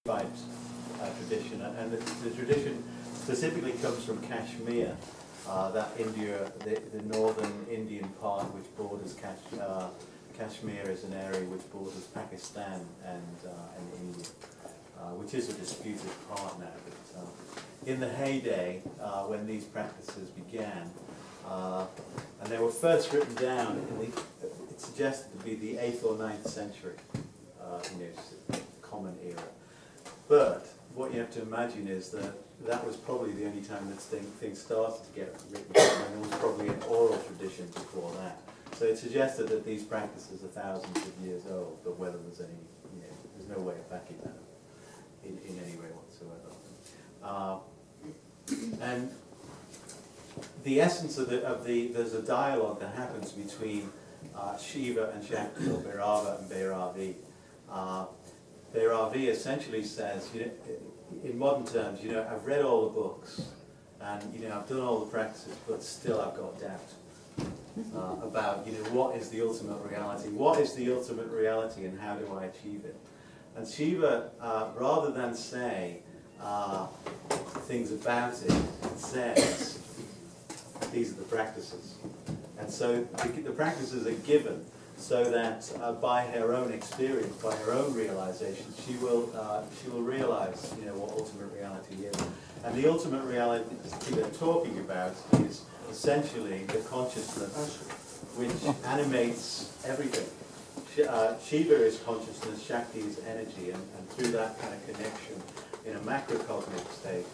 tradition, and the tradition specifically comes from Kashmir, that India, the northern Indian part which borders Kashmir is an area which borders Pakistan and India, which is a disputed part now. But in the heyday, when these practices began, and they were first written down it's suggested to be the 8th or 9th century, common era. But what you have to imagine is that that was probably the only time that things started to get written down, and there was probably an oral tradition before that. So it suggested that these practices are thousands of years old, but whether there's any, there's no way of backing that up in any way whatsoever. And the essence of there's a dialogue that happens between Shiva and Shakti, or Bhairava and Bhairavi. Bhairavi essentially says, in modern terms, I've read all the books, and I've done all the practices, but still I've got doubt about what is the ultimate reality. What is the ultimate reality, and how do I achieve it? And Shiva, rather than say things about it, says these are the practices. And so the practices are given so that by her own experience, by her own realization, she will realize what ultimate reality is. And the ultimate reality they're talking about is essentially the consciousness which animates everything. Shiva is consciousness, Shakti is energy, and through that kind of connection in a macrocosmic state,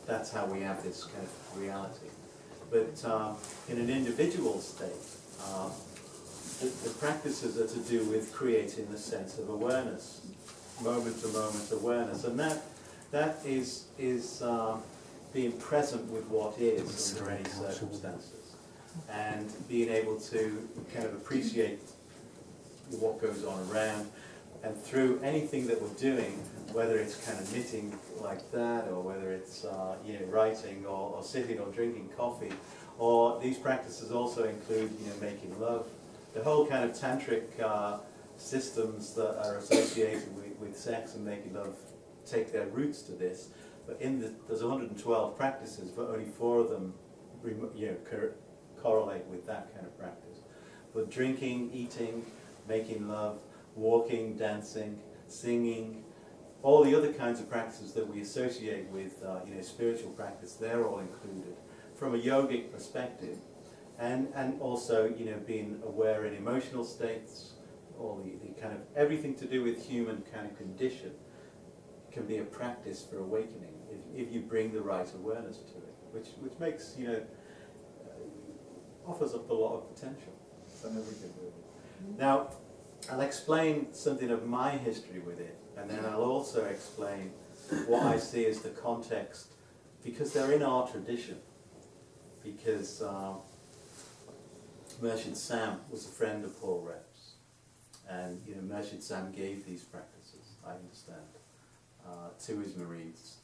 that's how we have this kind of reality. But in an individual state, the practices are to do with creating the sense of awareness, moment-to-moment awareness, and that is being present with what is under any circumstances, and being able to kind of appreciate what goes on around, and through anything that we're doing, whether it's kind of knitting like that, or whether it's writing, or sitting or drinking coffee, or these practices also include making love. The whole kind of tantric systems that are associated with sex and making love take their roots to this. But there's 112 practices, but only 4 of them correlate with that kind of practice. But drinking, eating, making love, walking, dancing, singing, all the other kinds of practices that we associate with spiritual practice, they're all included from a yogic perspective. And also, being aware in emotional states, all the kind of everything to do with human kind of condition can be a practice for awakening if you bring the right awareness to it, which makes offers up a lot of potential from everything with it. Now, I'll explain something of my history with it, and then I'll also explain what I see as the context, because they're in our tradition. Because Murshid Sam was a friend of Paul Rep's, and Murshid Sam gave these practices, I understand, to his murids.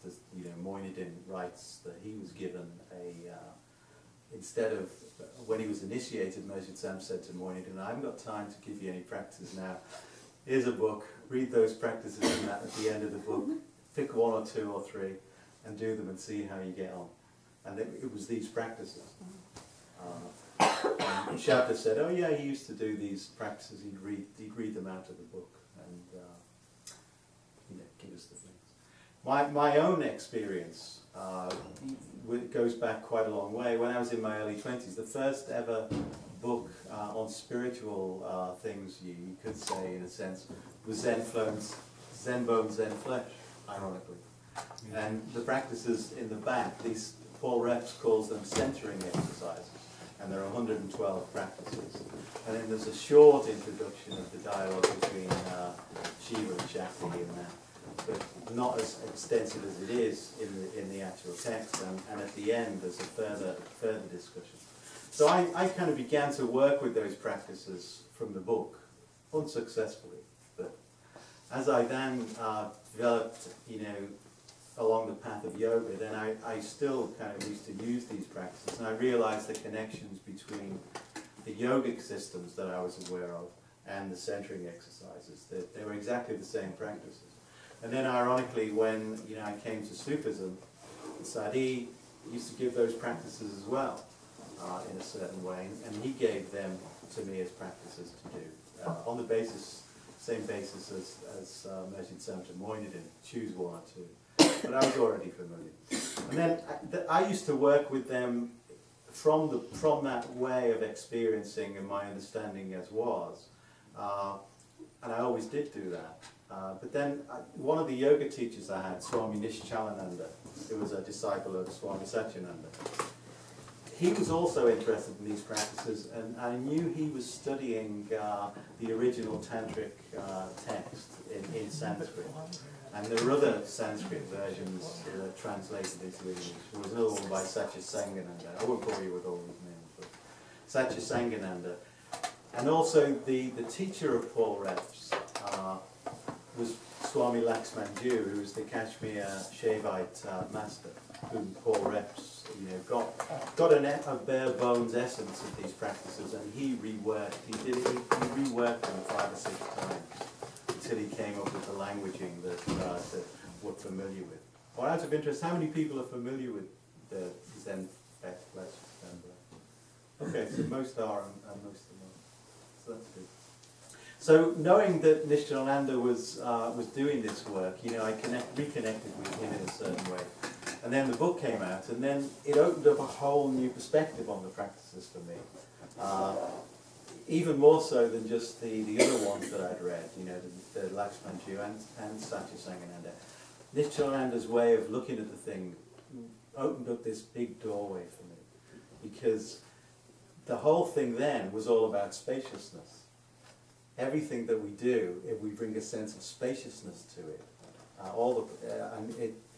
Moinuddin writes that he was given instead of, when he was initiated, Murshid Sam said to Moinuddin, I haven't got time to give you any practices now. Here's a book, read those practices and that at the end of the book, pick 1 or 2 or 3 and do them and see how you get on. And it was these practices. And Shabda said, oh yeah, he used to do these practices, he'd read them out of the book and give us the things. My own experience goes back quite a long way. When I was in my early 20s, the first ever book on spiritual things, you could say in a sense, was Zen Bone, Zen Flesh, ironically. And the practices in the back, Paul Rep's calls them centering exercises, and there are 112 practices. And then there's a short introduction of the dialogue between Shiva and Shakti in that, but not as extensive as it is in the actual text. And at the end, there's a further discussion. So I kind of began to work with those practices from the book, unsuccessfully. But as I then developed, along the path of yoga, then I still kind of used to use these practices, and I realized the connections between the yogic systems that I was aware of and the centering exercises. They were exactly the same practices. And then ironically, when I came to Sufism, Sadi used to give those practices as well, in a certain way, and he gave them to me as practices to do, on the same basis as Merchant Samta Moinidin, choose one or two. But I was already familiar. And then I used to work with them from that way of experiencing and my understanding as was, and I always did do that. But then one of the yoga teachers I had, Swami Nishchalananda, who was a disciple of Swami Satyananda, he was also interested in these practices, and I knew he was studying the original Tantric text in Sanskrit. And there are other Sanskrit versions translated into English. There was another one by Satya Sangananda. I won't bore you with all these names, but Satya Sangananda. And also the teacher of Paul Reps was Swami Laxmanju, who was the Kashmir Shaivite master, whom Paul Reps got a bare bones essence of these practices, and he reworked. He reworked them 5 or 6 times until he came up with the languaging that we're familiar with. Well, out of interest, how many people are familiar with the Zen texts? Okay, so most are, and most are not. So that's good. So knowing that Nishchalananda was doing this work, I reconnected with him in a certain way. And then the book came out, and then it opened up a whole new perspective on the practices for me. Even more so than just the other ones that I'd read, the Laxmanju and Satya Sangananda. Nishchalananda's way of looking at the thing opened up this big doorway for me, because the whole thing then was all about spaciousness. Everything that we do, if we bring a sense of spaciousness to it,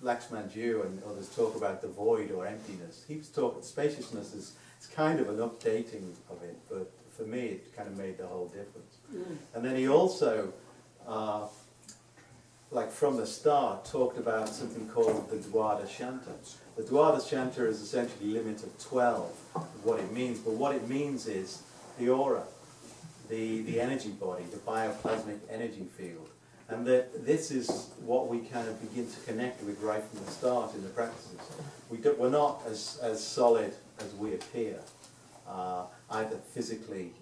Laxmanju and others talk about the void or emptiness. He was talking spaciousness is kind of an updating of it, but for me it kind of made the whole difference. And then he also, like from the start, talked about something called the Dwada Shanta. The Dwada Shanta is essentially a limit of 12, what it means, but what it means is the aura, the energy body, the bioplasmic energy field. And that this is what we kind of begin to connect with right from the start in the practices. We're not as solid as we appear, either physically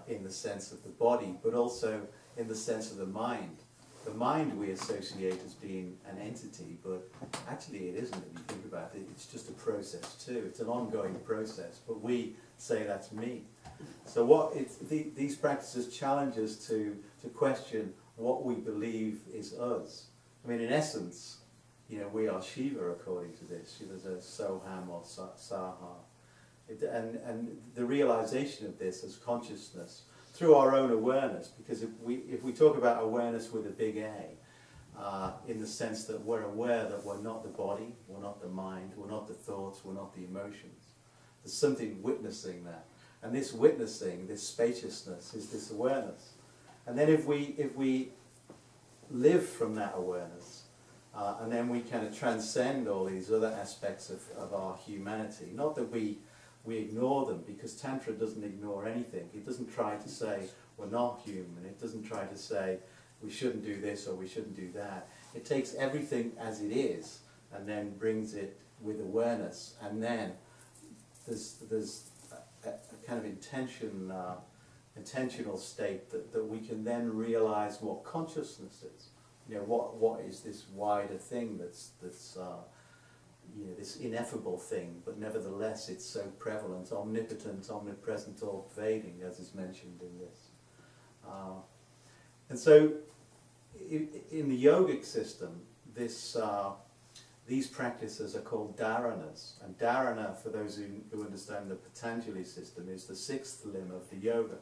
in the sense of the body, but also in the sense of the mind. The mind we associate as being an entity, but actually it isn't if you think about it. It's just a process too. It's an ongoing process, but we say that's me. So these practices challenge us to question what we believe is us. I mean, in essence, we are Shiva according to this. There's a Soham or Saha. And the realization of this as consciousness through our own awareness, because if we talk about awareness with a big A, in the sense that we're aware that we're not the body, we're not the mind, we're not the thoughts, we're not the emotions. There's something witnessing that. And this witnessing, this spaciousness, is this awareness. And then if we live from that awareness, and then we kind of transcend all these other aspects of our humanity, not that we ignore them, because Tantra doesn't ignore anything. It doesn't try to say we're not human. It doesn't try to say we shouldn't do this or we shouldn't do that. It takes everything as it is and then brings it with awareness, and then there's a kind of intentional state that we can then realize what consciousness is. What is this wider thing that's this ineffable thing, but nevertheless it's so prevalent, omnipotent, omnipresent, all-pervading, as is mentioned in this. And so, in the yogic system, these practices are called dharanas. And dharana, for those who understand the Patanjali system, is the 6th limb of the yoga,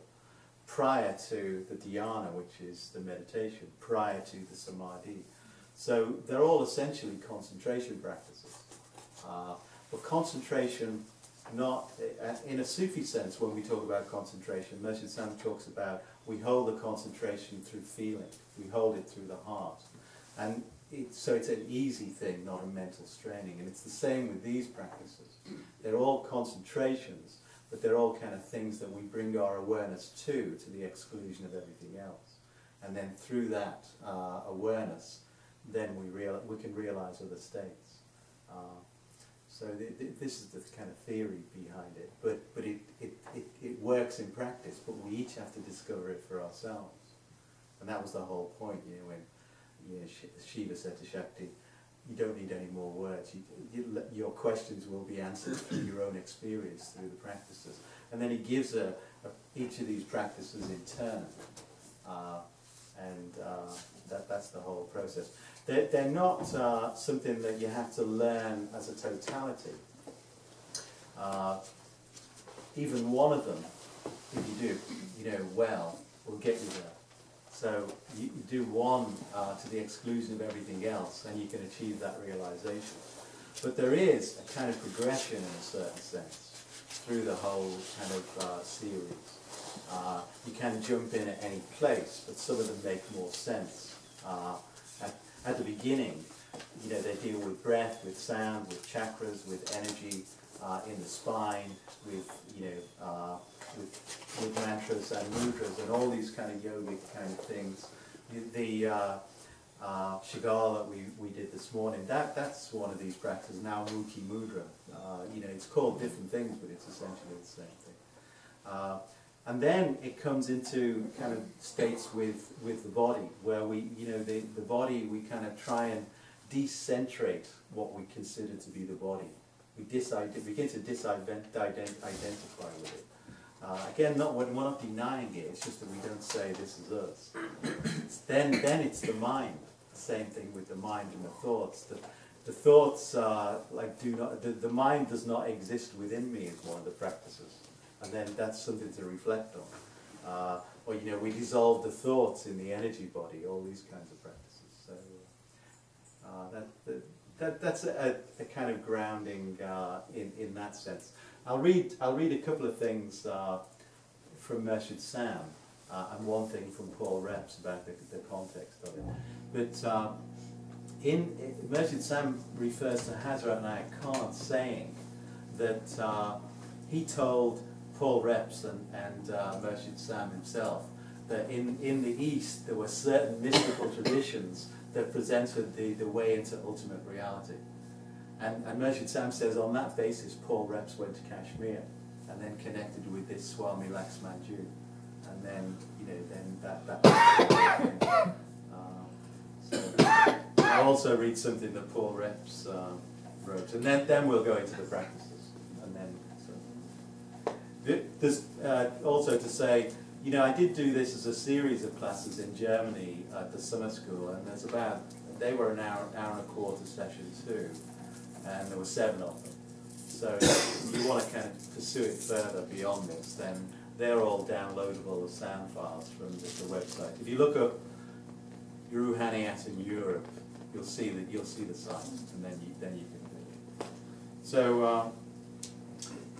prior to the dhyana, which is the meditation, prior to the samadhi. So they're all essentially concentration practices. But concentration, not in a Sufi sense, when we talk about concentration, Merchant Sam talks about we hold the concentration through feeling, we hold it through the heart. And so it's an easy thing, not a mental straining. And it's the same with these practices. They're all concentrations, but they're all kind of things that we bring our awareness to the exclusion of everything else. And then through that awareness, then we can realize other states. So this is the kind of theory behind it, but it works in practice, but we each have to discover it for ourselves. And that was the whole point, when Shiva said to Shakti, you don't need any more words. Your questions will be answered through your own experience, through the practices. And then he gives each of these practices in turn. That's the whole process. They're not something that you have to learn as a totality. Even one of them, if you do, well, will get you there. So you do one to the exclusion of everything else, and you can achieve that realization. But there is a kind of progression in a certain sense through the whole kind of series. You can jump in at any place, but some of them make more sense. At the beginning, they deal with breath, with sound, with chakras, with energy in the spine, with mantras and mudras and all these kind of yogic kind of things. The Shigala we did this morning, that's one of these practices, now Mukhi Mudra. It's called different things, but it's essentially the same thing. And then it comes into kind of states with the body, where the body, we kind of try and decentrate what we consider to be the body. We begin to identify with it. Again, we're not denying it, it's just that we don't say this is us. Then it's the mind. Same thing with the mind and the thoughts. The thoughts the mind does not exist within me is one of the practices. And then that's something to reflect on. Or we dissolve the thoughts in the energy body, all these kinds of practices. So that's a kind of grounding in that sense. I'll read a couple of things from Mershid Sam and one thing from Paul Reps about the context of it. But Mershid Sam refers to Hazrat Nayak Khan saying that he told Paul Reps and Mershid Sam himself that in the East there were certain mystical traditions that presented the way into ultimate reality. And Mershid Sam says on that basis Paul Reps went to Kashmir and then connected with this Swami Laxmanju. And then, that so I'll also read something that Paul Reps wrote, and then we'll go into the practices. And then, there's also to say, I did do this as a series of classes in Germany at the summer school, and they were an hour and a quarter session too, and there were 7 of them. So if you want to kind of pursue it further beyond this, then they're all downloadable as sound files from the website. If you look up Ruhaniyat in Europe, you'll see the site, and then you can do it. So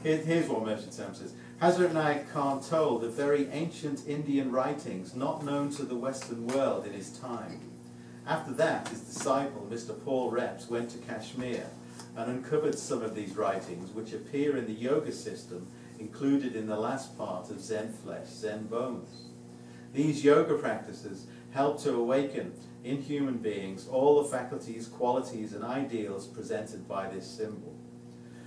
here's what Mershid Sam says. Hazrat Nayak Khan told of very ancient Indian writings not known to the Western world in his time. After that, his disciple, Mr. Paul Reps, went to Kashmir and uncovered some of these writings, which appear in the yoga system included in the last part of Zen Flesh, Zen Bones. These yoga practices help to awaken in human beings all the faculties, qualities, and ideals presented by this symbol.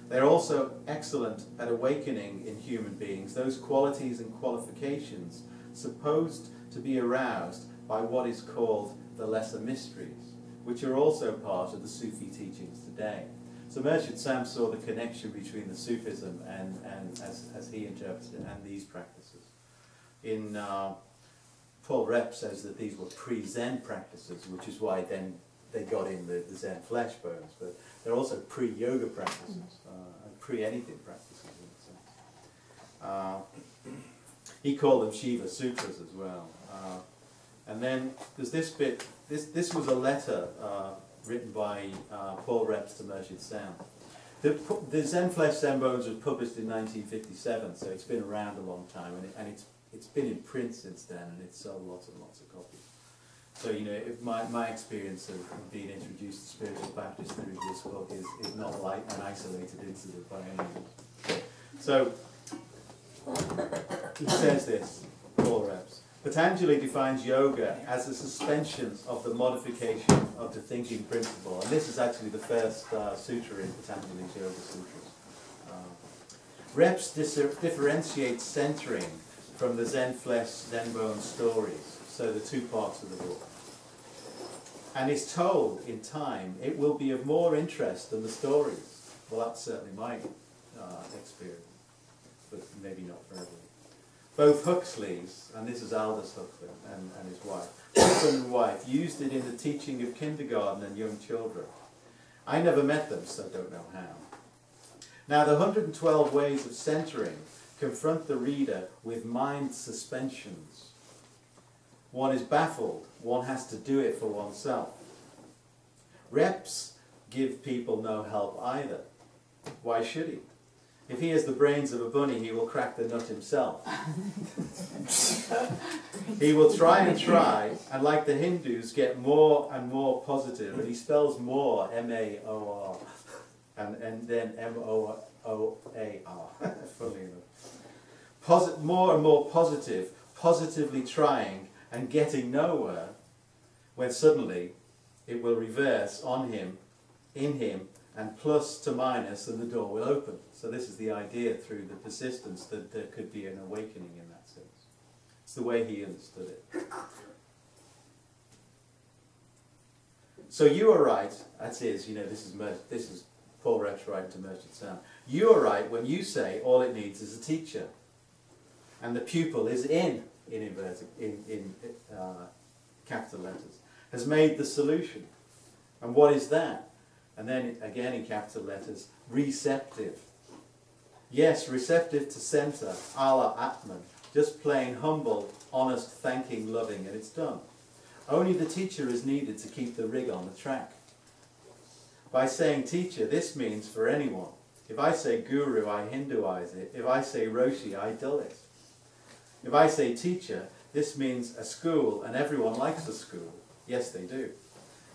They're also excellent at awakening in human beings those qualities and qualifications supposed to be aroused by what is called the lesser mysteries, which are also part of the Sufi teachings today. So Mershid Sam saw the connection between the Sufism and as he interpreted it, and these practices. In Paul Reps says that these were pre-Zen practices, which is why then they got in the Zen flesh bones, but they're also pre-yoga practices, and pre-anything practices in a sense. He called them Shiva Sutras as well. And then there's this bit, this was a letter written by Paul Reps to Mershid Sam. The Zen Flesh, Zen Bones was published in 1957, so it's been around a long time, and it's been in print since then, and it's sold lots and lots of copies. So, if my experience of being introduced to spiritual practice through this book is not like an isolated incident by any means. So, he says this, Paul Reps. Patanjali defines yoga as a suspension of the modification of the thinking principle. And this is actually the first sutra in Patanjali's Yoga Sutras. Reps differentiate centering from the Zen flesh, Zen bone stories, so the two parts of the book. And is told in time it will be of more interest than the stories. Well, that's certainly my experience, but maybe not for everyone. Both Huxleys, and this is Aldous Huxley and his wife, husband and wife, used it in the teaching of kindergarten and young children. I never met them, so don't know how. Now, the 112 ways of centering confront the reader with mind suspensions. One is baffled. One has to do it for oneself. Reps give people no help either. Why should he? If he has the brains of a bunny, he will crack the nut himself. He will try, and like the Hindus, get more and more positive. And he spells more, M-A-O-R, and then M-O-O-A-R, funnily enough. More and more positive, positively trying and getting nowhere, when suddenly it will reverse on him, in him, and plus to minus, and the door will open. So this is the idea through the persistence that there could be an awakening in that sense. It's the way he understood it. So you are right, that is, this is Paul Retsch writing to Merchant Sam. You are right when you say all it needs is a teacher. And the pupil is in capital letters, has made the solution. And what is that? And then again in capital letters, receptive. Yes, receptive to center, Allah Atman. Just plain humble, honest, thanking, loving, and it's done. Only the teacher is needed to keep the rig on the track. By saying teacher, this means for anyone. If I say guru, I Hinduize it. If I say Roshi, I dull it. If I say teacher, this means a school, and everyone likes a school. Yes, they do.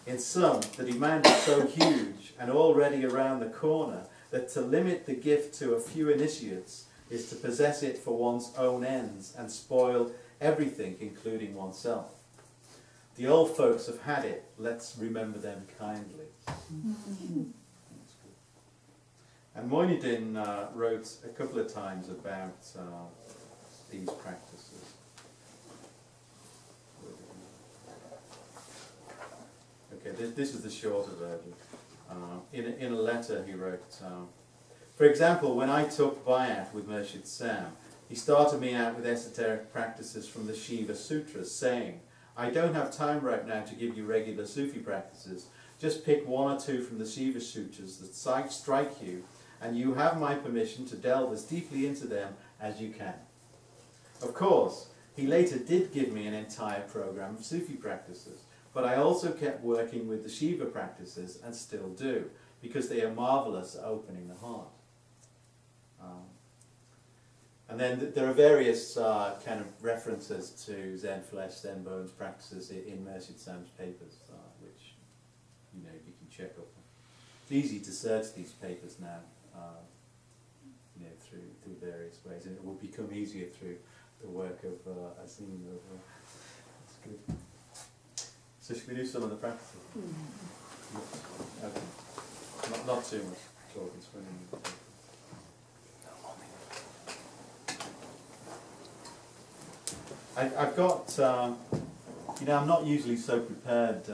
In sum, the demand is so huge and already around the corner that to limit the gift to a few initiates is to possess it for one's own ends and spoil everything, including oneself. The old folks have had it. Let's remember them kindly. And Moinudin wrote a couple of times about these practices. Okay, this is the shorter version. In a letter he wrote, for example, when I took Bayat with Murshid Sam, he started me out with esoteric practices from the Shiva Sutras, saying, I don't have time right now to give you regular Sufi practices. Just pick one or two from the Shiva Sutras that strike you, and you have my permission to delve as deeply into them as you can. Of course, he later did give me an entire program of Sufi practices, but I also kept working with the Shiva practices, and still do, because they are marvelous at opening the heart. And then there are various kind of references to Zen flesh, Zen bones practices in Murshid Sam's papers, which you can check up. It's easy to search these papers now, through various ways, and it will become easier through the work of Azim. That's good. So should we do some of the practices? Okay. Not too much talking, swimming. I've got, I'm not usually so prepared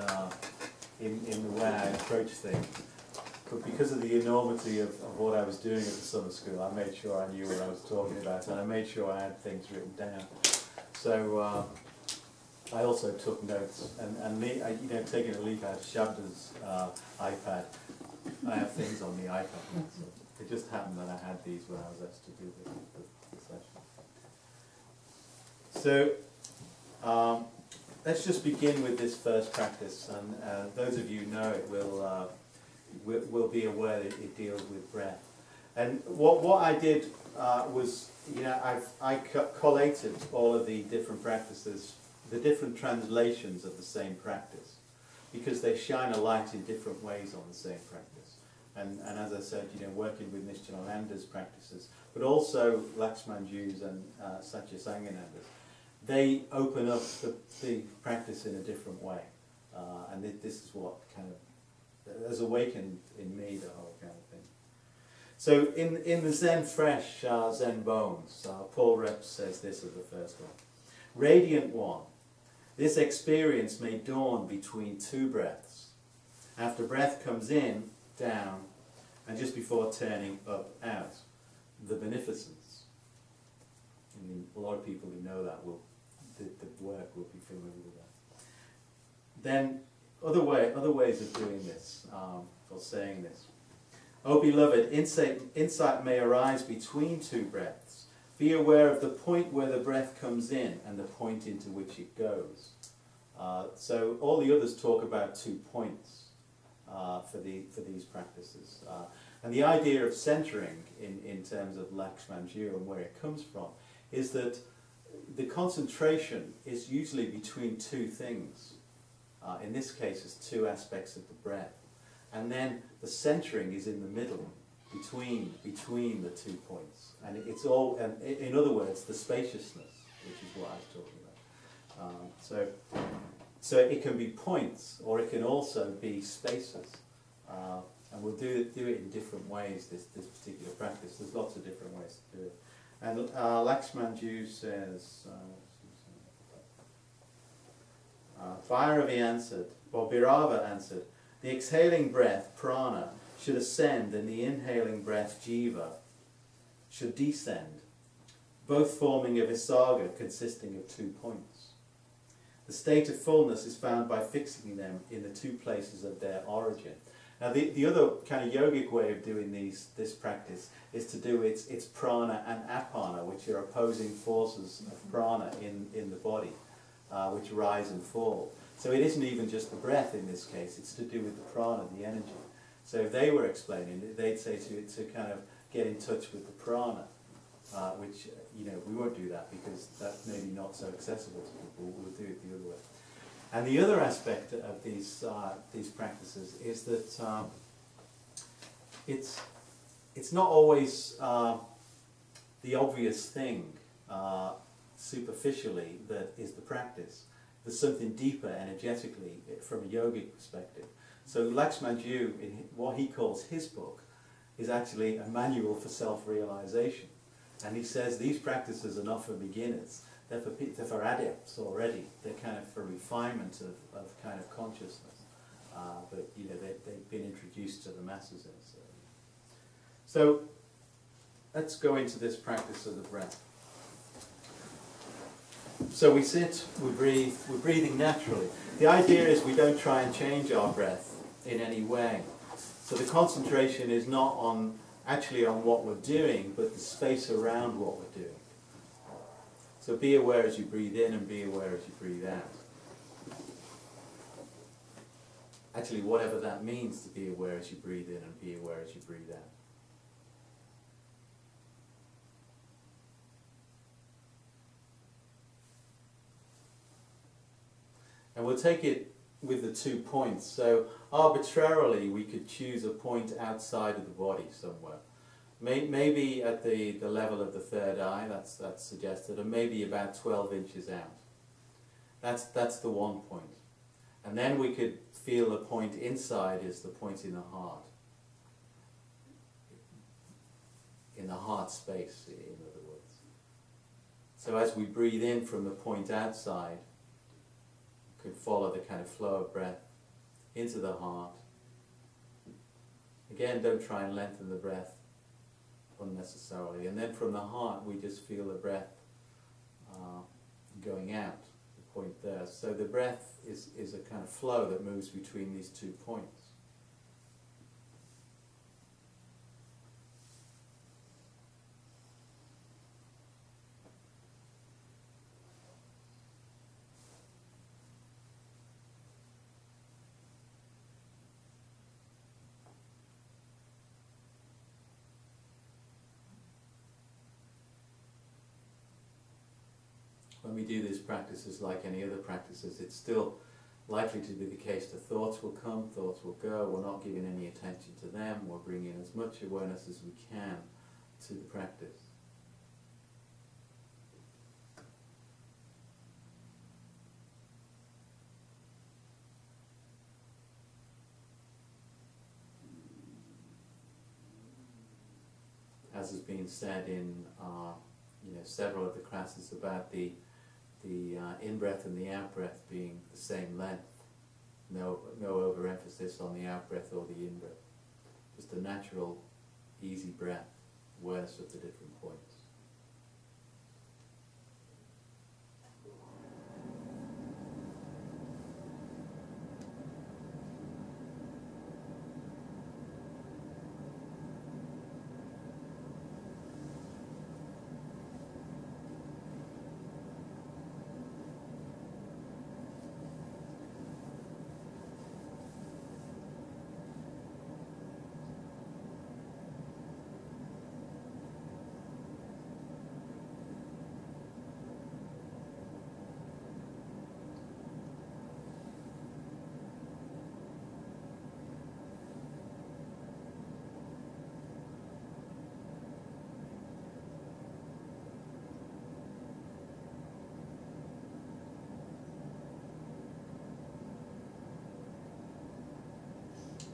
in the way I approach things, but because of the enormity of what I was doing at the summer school, I made sure I knew what I was talking about, and I made sure I had things written down. So I also took notes, and taking a leaf out of Shabda's iPad, I have things on the iPad. So it just happened that I had these when I was asked to do the session. So let's just begin with this first practice, and those of you know it will be aware that it deals with breath. And what I did was, I collated all of the different practices, the different translations of the same practice, because they shine a light in different ways on the same practice. And as I said, working with Nishchanananda's practices, but also Lakshmanju's and Satya Sangananda's, they open up the practice in a different way. And this is what kind of has awakened in me the whole kind of thing. So in the Zen Fresh, Zen Bones, Paul Reps says this as the first one. Radiant one, this experience may dawn between two breaths. After breath comes in, down, and just before turning up, out. The beneficence. I mean, a lot of people who know that the work will be familiar with that. Then other ways of doing this, or saying this. Oh beloved, insight may arise between two breaths. Be aware of the point where the breath comes in and the point into which it goes. So all the others talk about 2 points for these practices. And the idea of centering in terms of Lakshmanju and where it comes from is that the concentration is usually between two things. In this case, it's 2 aspects of the breath. And then the centering is in the middle, between the 2 points. And it's all, in other words, the spaciousness, which is what I was talking about. So it can be points, or it can also be spaces. And we'll do it in different ways, this particular practice. There's lots of different ways to do it. And Lakshmanju says, Bhairava answered, or Bhairava answered, the exhaling breath, prana, should ascend and the inhaling breath, jiva, should descend, both forming a visarga consisting of 2 points. The state of fullness is found by fixing them in the 2 places of their origin. Now the other kind of yogic way of doing this practice is to do its prana and apana, which are opposing forces of prana in the body, which rise and fall. So it isn't even just the breath in this case, it's to do with the prana, the energy. So if they were explaining it, they'd say to kind of get in touch with the prana, which, we won't do that because that's maybe not so accessible to people. We'll do it the other way. And the other aspect of these practices is that it's not always the obvious thing superficially that is the practice. There's something deeper energetically from a yogic perspective. So Lakshmanju, in what he calls his book, is actually a manual for self-realization. And he says these practices are not for beginners. They're for adepts already. They're kind of for refinement of kind of consciousness. But they've been introduced to the masses in a certain way. So let's go into this practice of the breath. So we sit, we breathe, we're breathing naturally. The idea is we don't try and change our breath in any way. So the concentration is not actually on what we're doing, but the space around what we're doing. So be aware as you breathe in and be aware as you breathe out. Actually, whatever that means to be aware as you breathe in and be aware as you breathe out. And we'll take it with the 2 points. So arbitrarily we could choose a point outside of the body somewhere. Maybe at the level of the third eye, that's suggested, or maybe about 12 inches out. That's the 1 point. And then we could feel the point inside is the point in the heart. In the heart space, in other words. So as we breathe in from the point outside, we could follow the kind of flow of breath into the heart. Again, don't try and lengthen the breath unnecessarily. And then from the heart, we just feel the breath going out, the point there. So the breath is a kind of flow that moves between these 2 points. When we do these practices like any other practices, it's still likely to be the case that thoughts will come, thoughts will go. We're not giving any attention to them. We're bringing as much awareness as we can to the practice. as has been said in several of the classes about the in-breath and the out-breath being the same length. No overemphasis on the out-breath or the in-breath. Just a natural, easy breath, awareness of the different points.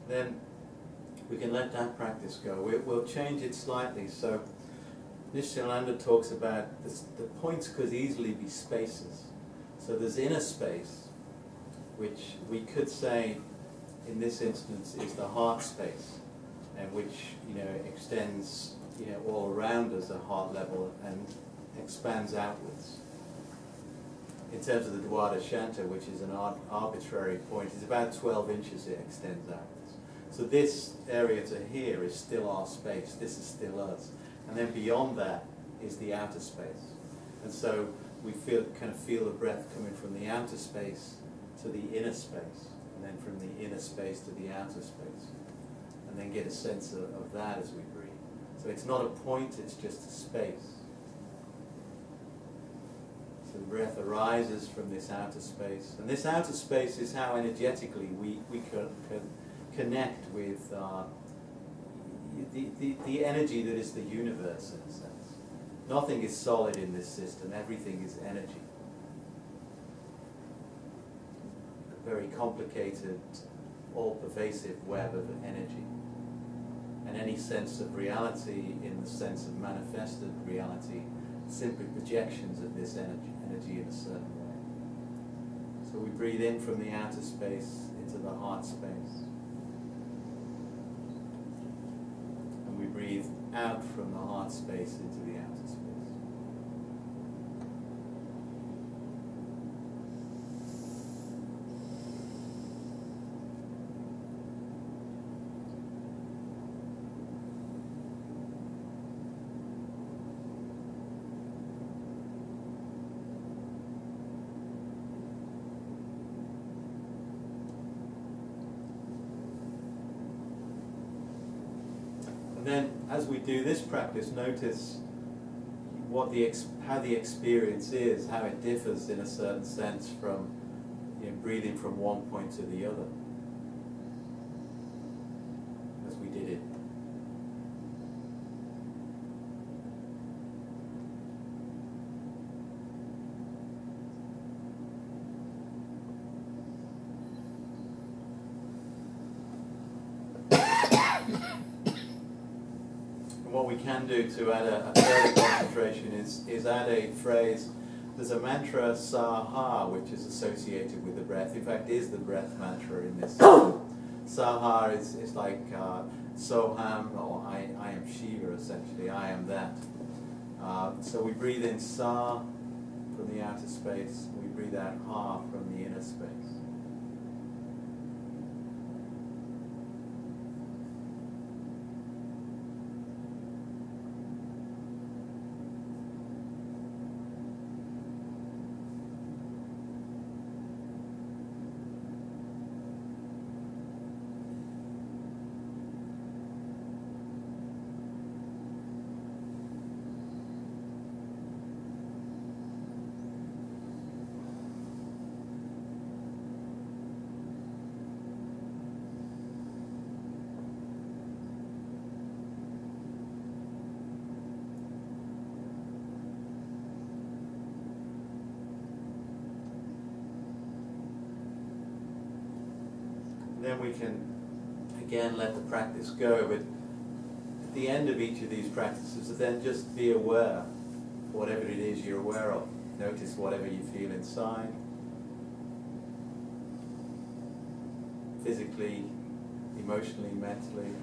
Then we can let that practice go. We'll change it slightly. So Nishyananda talks about this, the points could easily be spaces. So there's inner space, which we could say in this instance is the heart space, and which extends all around us at heart level and expands outwards. In terms of the Dwada Shanta, which is an arbitrary point, it's about 12 inches it extends outwards. So this area to here is still our space, this is still us. And then beyond that is the outer space. And so we kind of feel the breath coming from the outer space to the inner space, and then from the inner space to the outer space. And then get a sense of that as we breathe. So it's not a point, it's just a space. So the breath arises from this outer space. And this outer space is how energetically we can connect with the energy that is the universe, in a sense. Nothing is solid in this system, everything is energy. A very complicated, all-pervasive web of energy. And any sense of reality, in the sense of manifested reality, simply projections of this energy in a certain way. So we breathe in from the outer space into the heart space. And we breathe out from the heart space into the outer space. And then, as we do this practice, notice what how the experience is, how it differs in a certain sense from breathing from one point to the other, as we did it. What we can do to add a further concentration is add a phrase. There's a mantra, Saha, which is associated with the breath. In fact, is the breath mantra in this. Saha is like Soham, or I am Shiva, essentially. I am that. So we breathe in Sa from the outer space. We breathe out Ha from the inner space. Then we can again let the practice go, but the end of each of these practices is then just be aware, whatever it is you're aware of. Notice whatever you feel inside, physically, emotionally, mentally,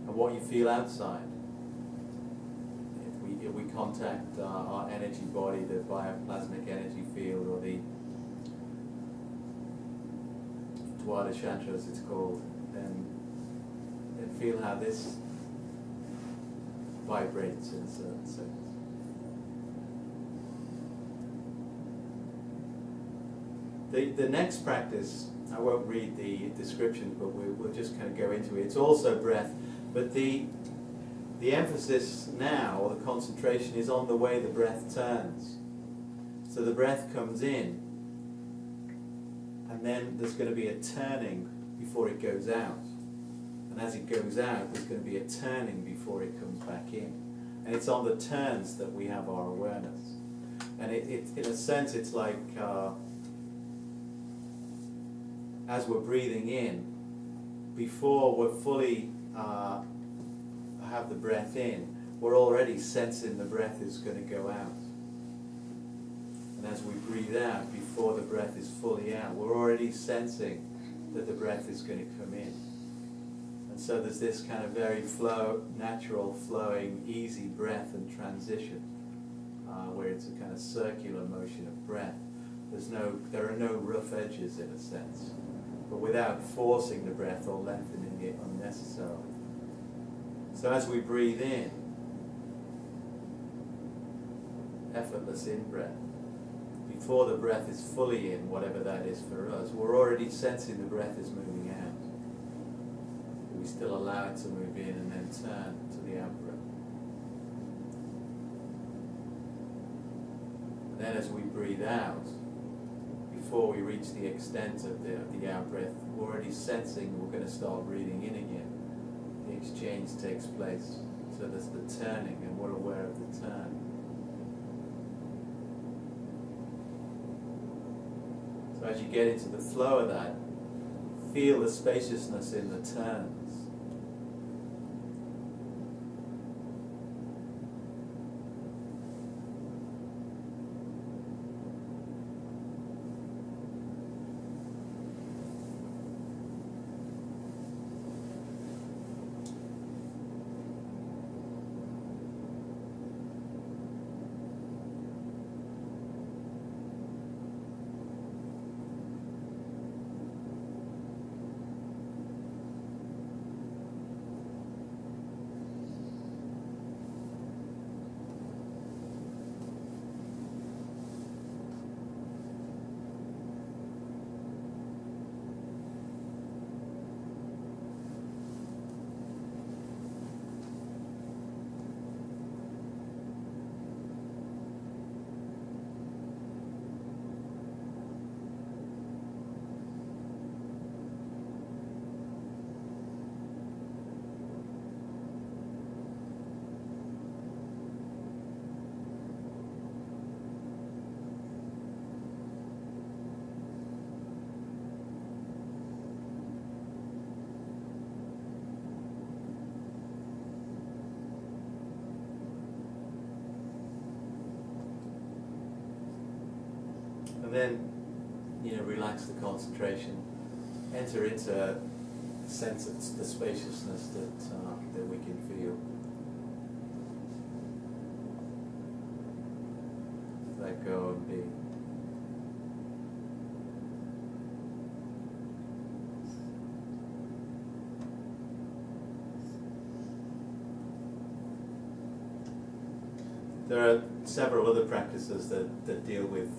and what you feel outside. If we contact our energy body, the bioplasmic energy field, or the Dwada Chantra as it's called, then feel how this vibrates in a certain sense. The next practice, I won't read the description, but we'll just kind of go into it. It's also breath, but the emphasis now, or the concentration, is on the way the breath turns. So the breath comes in, and then there's going to be a turning before it goes out. And as it goes out, there's going to be a turning before it comes back in. And it's on the turns that we have our awareness. And in a sense, it's like as we're breathing in, before we're fully have the breath in, we're already sensing the breath is going to go out. And as we breathe out, before the breath is fully out, we're already sensing that the breath is going to come in. And so there's this kind of very natural, flowing, easy breath and transition, where it's a kind of circular motion of breath. There are no rough edges in a sense, but without forcing the breath or lengthening it unnecessarily. So as we breathe in, effortless in-breath, before the breath is fully in, whatever that is for us, we're already sensing the breath is moving out. We still allow it to move in and then turn to the out-breath. And then as we breathe out, before we reach the extent of the out-breath, we're already sensing we're going to start breathing in again. The exchange takes place. So there's the turning, and we're aware of the turn. So as you get into the flow of that, feel the spaciousness in the turns. And then, relax the concentration, enter into a sense of the spaciousness that we can feel. Let go and be. There are several other practices that deal with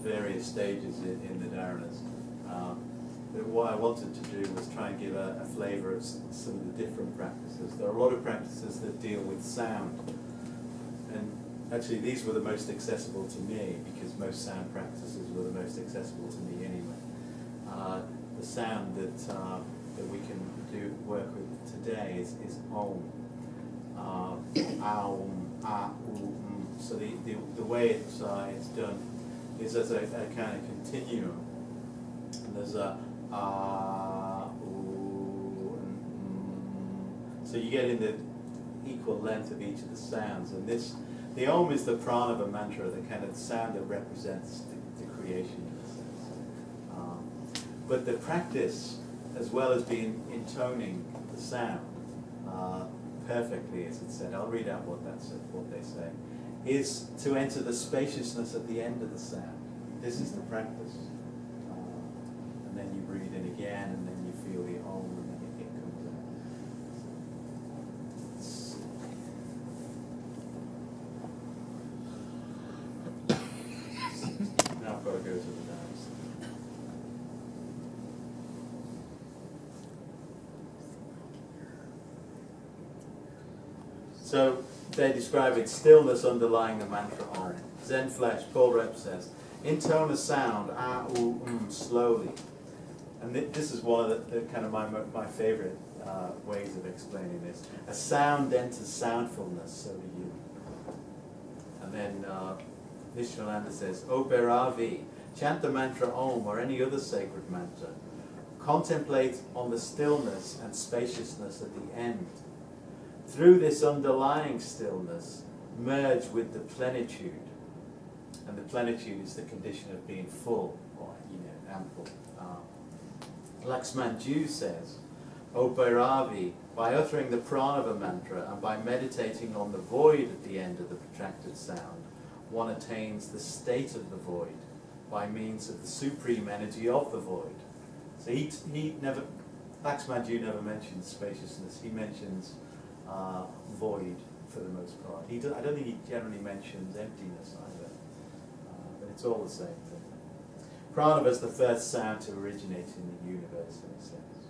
various stages in the dharanas. But what I wanted to do was try and give a flavour of some of the different practices. There are a lot of practices that deal with sound. And actually these were the most accessible to me, because most sound practices were the most accessible to me anyway. The sound that we can work with today is Om. Aum, ah, so the way it's done is as a kind of continuum. And there's a ah, and So you get in the equal length of each of the sounds, and this, the Om is the Pranava mantra, the kind of sound that represents the creation in a sense. But the practice, as well as being intoning the sound perfectly, as it said, I'll read out what they say, is to enter the spaciousness at the end of the sound. This is the practice. And then you breathe in again, and then you feel the Om, and then it comes out. Now I've got to go to the nose. So they describe it, stillness underlying the mantra Om. Zen Flesh, Paul Rep says, intone a sound, slowly. And this is one of the kind of my favorite ways of explaining this. A sound enters soundfulness, so do you. And then Nishananda says, O Bhairava, chant the mantra Om or any other sacred mantra. Contemplate on the stillness and spaciousness at the end. Through this underlying stillness, merge with the plenitude. And the plenitude is the condition of being full, or ample. Laxman says, O Bhairava, by uttering the Pranava mantra and by meditating on the void at the end of the protracted sound, one attains the state of the void by means of the supreme energy of the void. So he never, Laxman never mentions spaciousness. He mentions void for the most part. I don't think he generally mentions emptiness either. But it's all the same thing. Pranava is the first sound to originate in the universe, in a sense.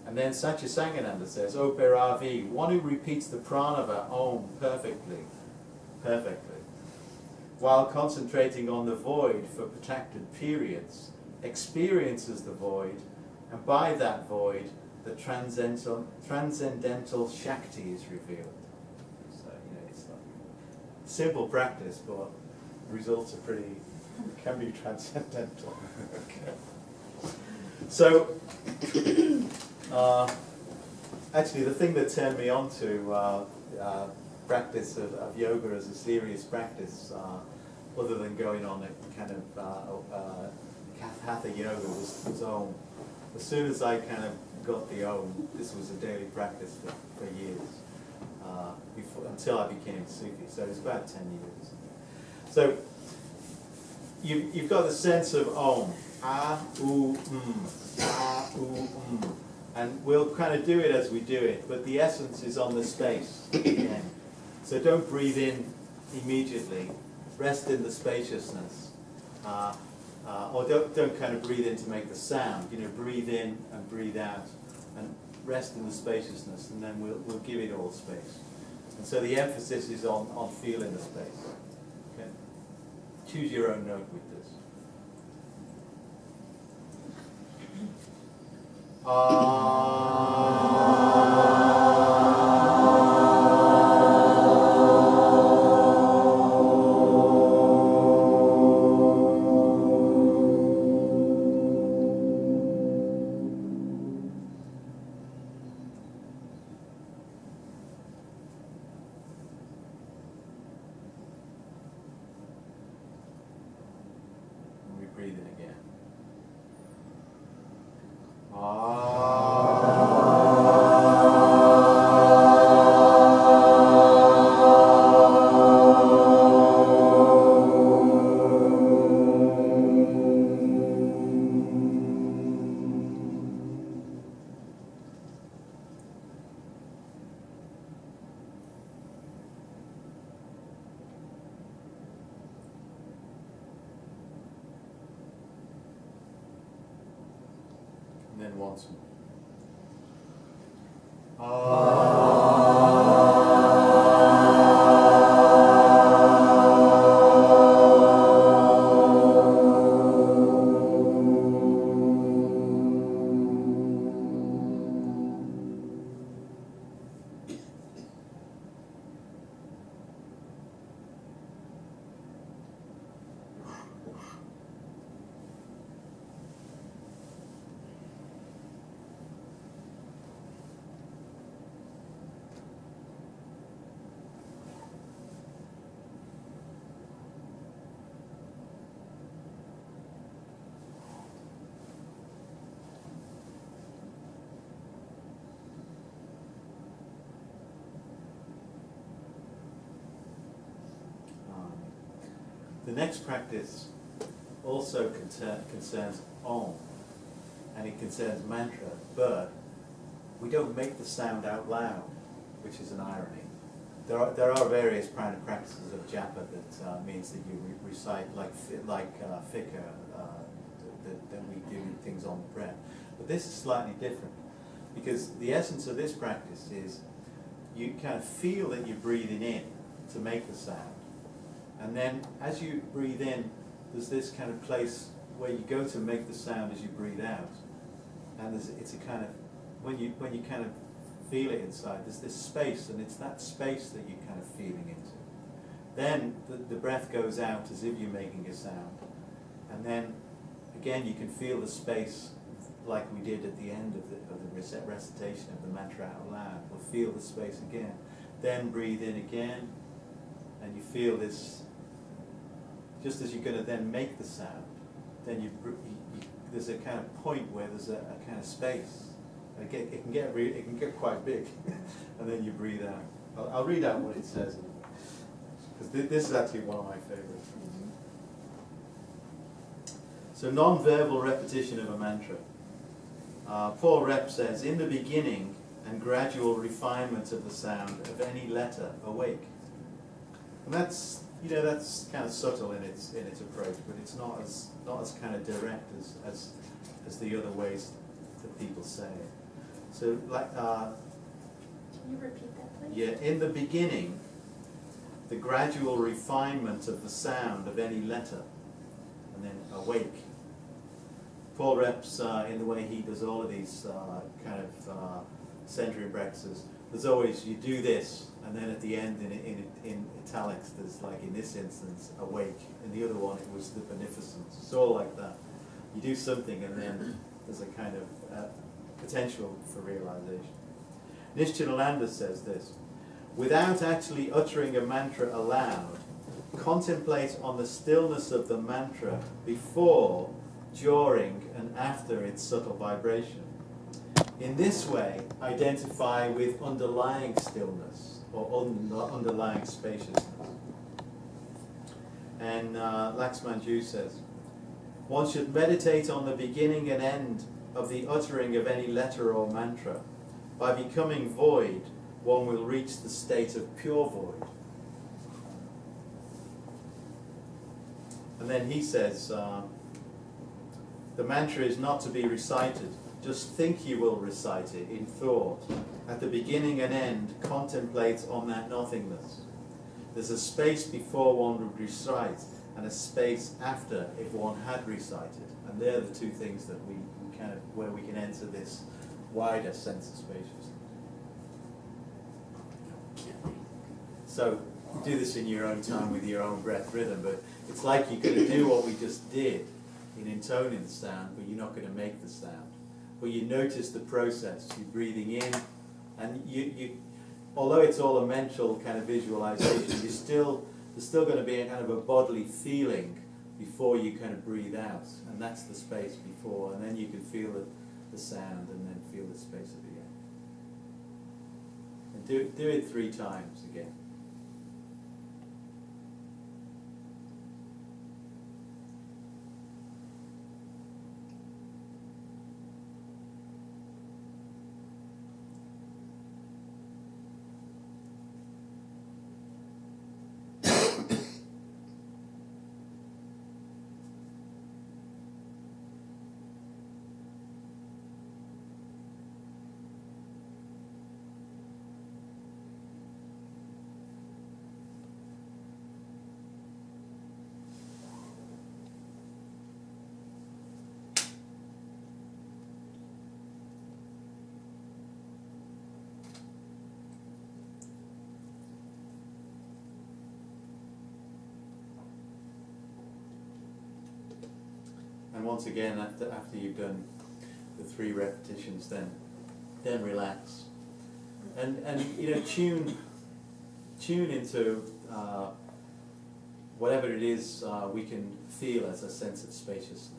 And then Satya Sangananda says, O Bhairava, one who repeats the Pranava Om perfectly, while concentrating on the void for protracted periods, experiences the void, and by that void, the transcendental Shakti is revealed. So, it's like simple practice, but the results are can be transcendental. Okay. So, actually, the thing that turned me on to practice of yoga as a serious practice, other than going on a kind of hatha yoga, was Om. As soon as I kind of got the Om, this was a daily practice for years, until I became Sufi. So it's about 10 years. So you've got the sense of Om, and we'll kind of do it as we do it, but the essence is on the space at the end. So don't breathe in immediately. Rest in the spaciousness. Or don't kind of breathe in to make the sound. Breathe in and breathe out, and rest in the spaciousness, and then we'll give it all space. And so the emphasis is on feeling the space. Okay. Choose your own note with this. Breathe in again. And then once more. next practice also concerns Om, and it concerns mantra, but we don't make the sound out loud, which is an irony. There are various practices of japa that means that you recite like fikr, that we do things on the breath. But this is slightly different, because the essence of this practice is you kind of feel that you're breathing in to make the sound, and then as you breathe in, there's this kind of place where you go to make the sound as you breathe out, and it's a kind of when you kind of feel it inside, there's this space, and it's that space that you're kind of feeling into. Then the breath goes out as if you're making a sound, and then again you can feel the space like we did at the end of the recitation of the mantra out loud. We'll feel the space again. Then breathe in again, and you feel this, just as you're going to then make the sound, then there's a kind of point where there's a kind of space. It can get quite big, and then you breathe out. I'll read out what it says, because this is actually one of my favorites. So non-verbal repetition of a mantra. Paul Rep says, in the beginning and gradual refinement of the sound of any letter, awake. And that's kind of subtle in its approach, but it's not as kind of direct as the other ways that people say it. So like, can you repeat that, please? Yeah, in the beginning, the gradual refinement of the sound of any letter, and then awake. Paul Rep's, in the way he does all of these kind of centering practices, there's always, you do this, and then at the end in italics, there's like in this instance, awake. In the other one, it was the beneficence. It's all like that. You do something, and then there's a kind of potential for realization. Nishchanalanda says this: without actually uttering a mantra aloud, contemplate on the stillness of the mantra before, during, and after its subtle vibration. In this way, identify with underlying stillness or underlying spaciousness. And Laxman Ju says, one should meditate on the beginning and end of the uttering of any letter or mantra. By becoming void, one will reach the state of pure void. And then he says, the mantra is not to be recited. Just think you will recite it in thought. At the beginning and end, contemplate on that nothingness. There's a space before one would recite, and a space after if one had recited. And they're the two things that we kind of, where we can enter this wider sense of spaciousness. So you do this in your own time with your own breath rhythm, but it's like you're going to do what we just did in intoning the sound, but you're not going to make the sound. But you notice the process. You're breathing in, and you although it's all a mental kind of visualization, there's still going to be a kind of a bodily feeling before you kind of breathe out, and that's the space before, and then you can feel the sound, and then feel the space at the end. And do it 3 times again. And once again, after you've done the 3 repetitions, then relax, and tune into whatever it is we can feel as a sense of spaciousness.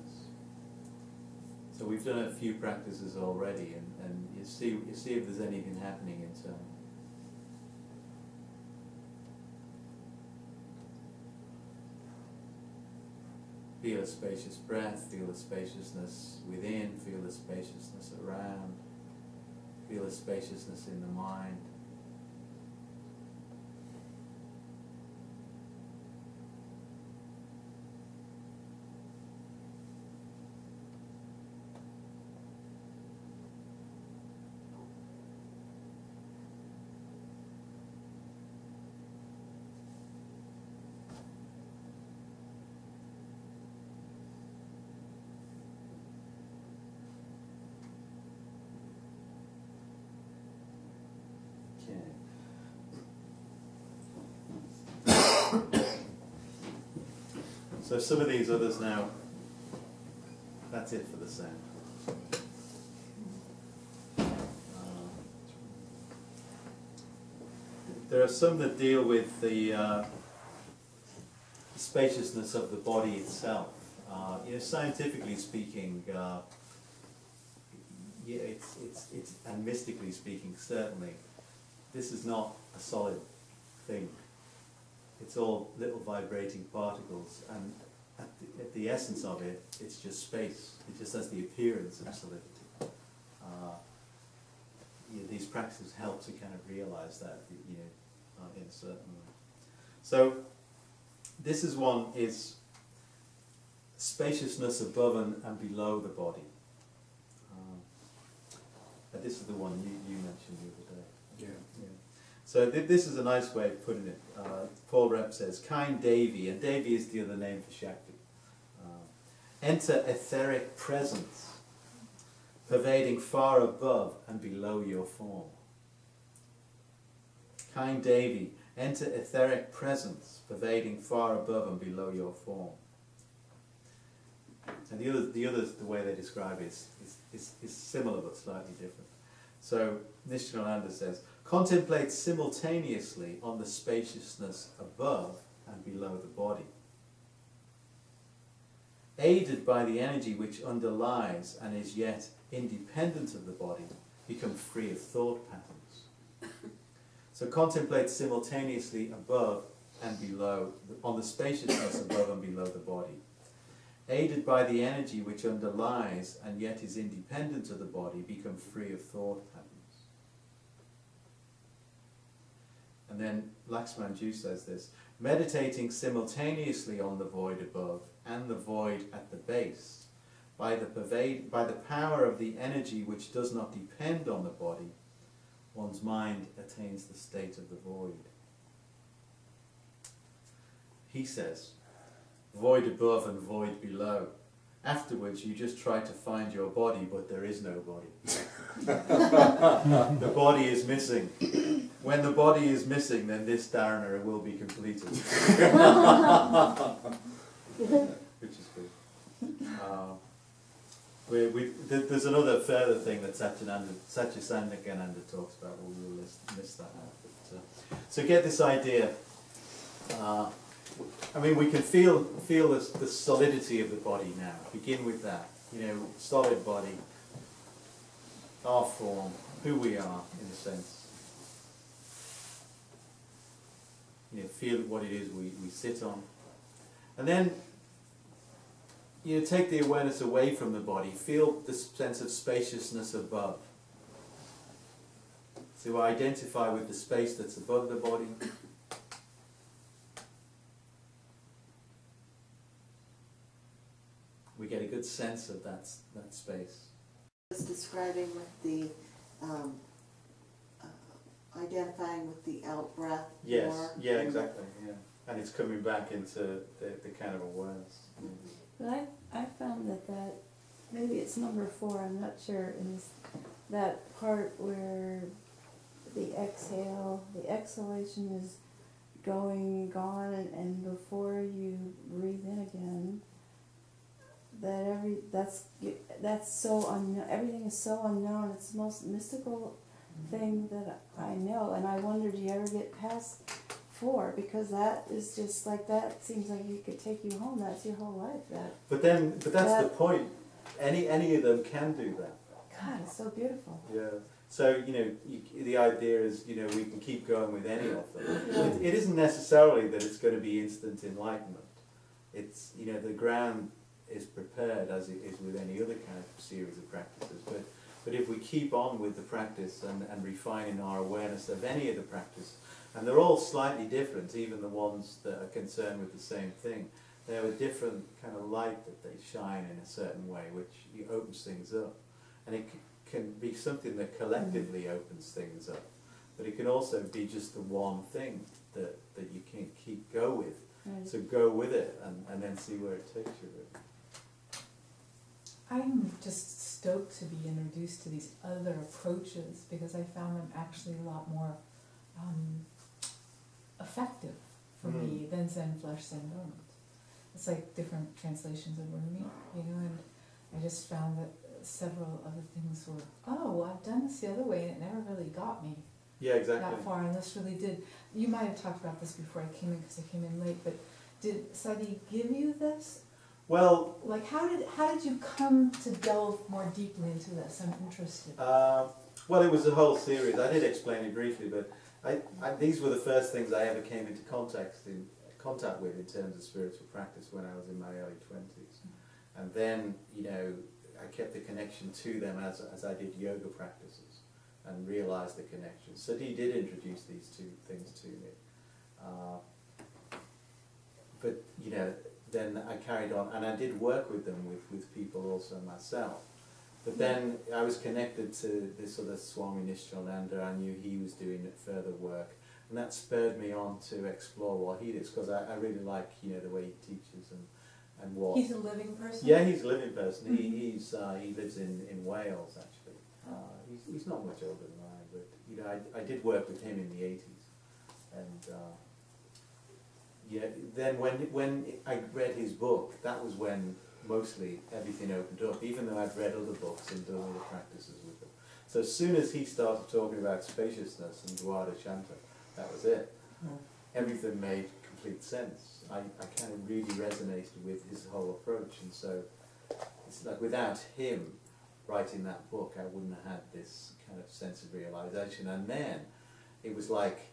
So we've done a few practices already, and you see if there's anything happening internally. Feel a spacious breath, feel the spaciousness within, feel the spaciousness around, feel the spaciousness in the mind. So some of these others now, that's it for the sound. There are some that deal with the spaciousness of the body itself. Scientifically speaking, and mystically speaking, certainly, this is not a solid thing. It's all little vibrating particles, and at the essence of it, it's just space. It just has the appearance of solidity. These practices help to kind of realize that, in a certain way. So, this is one is spaciousness above and below the body. This is the one you mentioned the other day. Yeah. So this is a nice way of putting it. Paul Rep says, kind Devi, and Devi is the other name for Shakti. Enter etheric presence, pervading far above and below your form. Kind Devi, enter etheric presence, pervading far above and below your form. And the way they describe it is similar but slightly different. So Nishyananda says, contemplate simultaneously on the spaciousness above and below the body. Aided by the energy which underlies and is yet independent of the body, become free of thought patterns. So contemplate simultaneously above and below, on the spaciousness above and below the body. Aided by the energy which underlies and yet is independent of the body, become free of thought patterns. And then Laxmanju says this, meditating simultaneously on the void above and the void at the base, by the power of the energy which does not depend on the body, one's mind attains the state of the void. He says, void above and void below. Afterwards you just try to find your body, but there is no body. The body is missing. When the body is missing, then this dharana will be completed. Which is good. There's another further thing that Satchisandananda talks about, but we will miss that now. So get this idea. We can feel the solidity of the body now. Begin with that. Solid body, our form, who we are, in a sense. Feel what it is we sit on. And then, take the awareness away from the body. Feel the sense of spaciousness above. So identify with the space that's above the body. We get a good sense of that space. I was describing with the identifying with the out breath. Yes, more. yeah, exactly, yeah. And it's coming back into the kind of awareness. But I found that maybe it's number 4, I'm not sure, is that part where the exhalation is gone, and before you breathe in again, that's so unknown. Everything is so unknown. It's the most mystical thing that I know, and I wonder, do you ever get past 4? Because that is just like, that seems like it could take you home. That's your whole life. But that's the point. Any of them can do that. God, it's so beautiful. Yeah. So the idea is we can keep going with any of them. It isn't necessarily that it's going to be instant enlightenment. it's, you know, the ground is prepared as it is with any other kind of series of practices. But if we keep on with the practice and refining our awareness of any of the practice, and they're all slightly different, even the ones that are concerned with the same thing, they have a different kind of light that they shine in a certain way, which opens things up. And it can be something that collectively opens things up, but it can also be just the one thing that you can go with. Right. So go with it and then see where it takes you. Really. I'm just stoked to be introduced to these other approaches because I found them actually a lot more effective for me than Zen Flesh, Zen Dormant. It's like different translations of Rumi, you know, and I just found that several other things were, oh, I've done this the other way and it never really got me Yeah, exactly. that far, and this really did. You might have talked about this before I came in because I came in late, but did Sadi give you this? Well, Like, how did you come to delve more deeply into this? I'm interested. well, it was a whole series. I did explain it briefly, but these were the first things I ever came into contact with in terms of spiritual practice when I was in my early 20s. And then, you know, I kept the connection to them as I did yoga practices and realized the connection. So he did introduce these two things to me. But, you know, then I carried on, and I did work with them, with people also myself. But then I was connected to this other Swami Nishchalananda. I knew he was doing further work, and that spurred me on to explore what he does, because I really like, you know, the way he teaches and what. He's a living person? Yeah, he's a living person. He lives in Wales, actually. He's not much older than I, but, you know, I did work with him in the 80s, and yeah, then when I read his book, that was when mostly everything opened up, even though I'd read other books and done other practices with them. So as soon as he started talking about spaciousness and Dwada Shanta, that was it. Everything made complete sense. I kind of really resonated with his whole approach, and so it's like without him writing that book, I wouldn't have had this kind of sense of realization. And then it was like,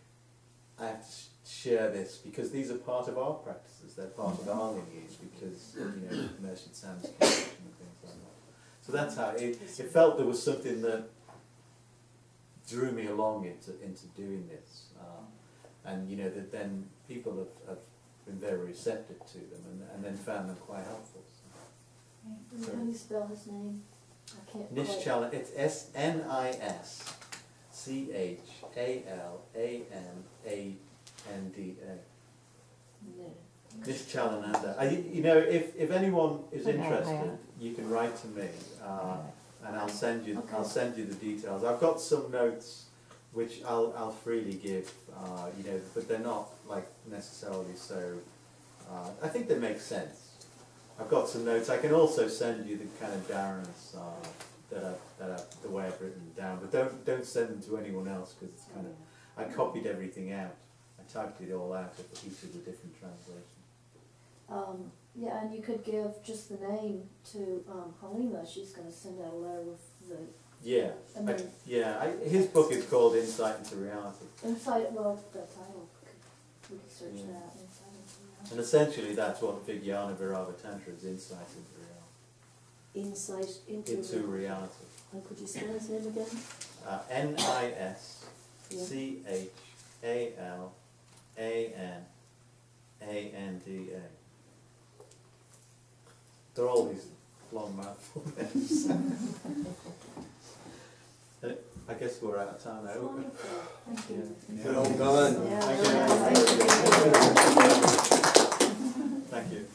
I have to share this because these are part of our practices, they're part of our lineage, because, you know, Merchant Sam's connection and things like that. So that's how it felt there was something that drew me along into doing this. And, you know, that then people have been very receptive to them and then found them quite helpful. How do you spell his name? I can't Nishchalananda, it's Nischalananda. Nishchalananda. You know, if anyone is interested, you can write to me, and I'll send you the details. I've got some notes which I'll freely give, you know, but they're not like necessarily so. I think they make sense. I've got some notes. I can also send you the kind of dharans the way I've written them down, but don't send them to anyone else, because it's kind of, I copied everything out. I typed it all out of each of the different translations. Yeah, and you could give just the name to Halima. She's going to send out a letter with the... Yeah, And then his book is called Insight into Reality. Insight, well, the title, we could search that, Insight into Reality. And essentially that's what Vigyana Bhairava Tantra is, insight into reality. Insight Into reality. And could you spell his name again? Nishchalananda. They're all these long mouthful names. I guess we're out of time now. Wonderful. Thank you. Well done. Yeah, Thank you. Thank you. Thank you.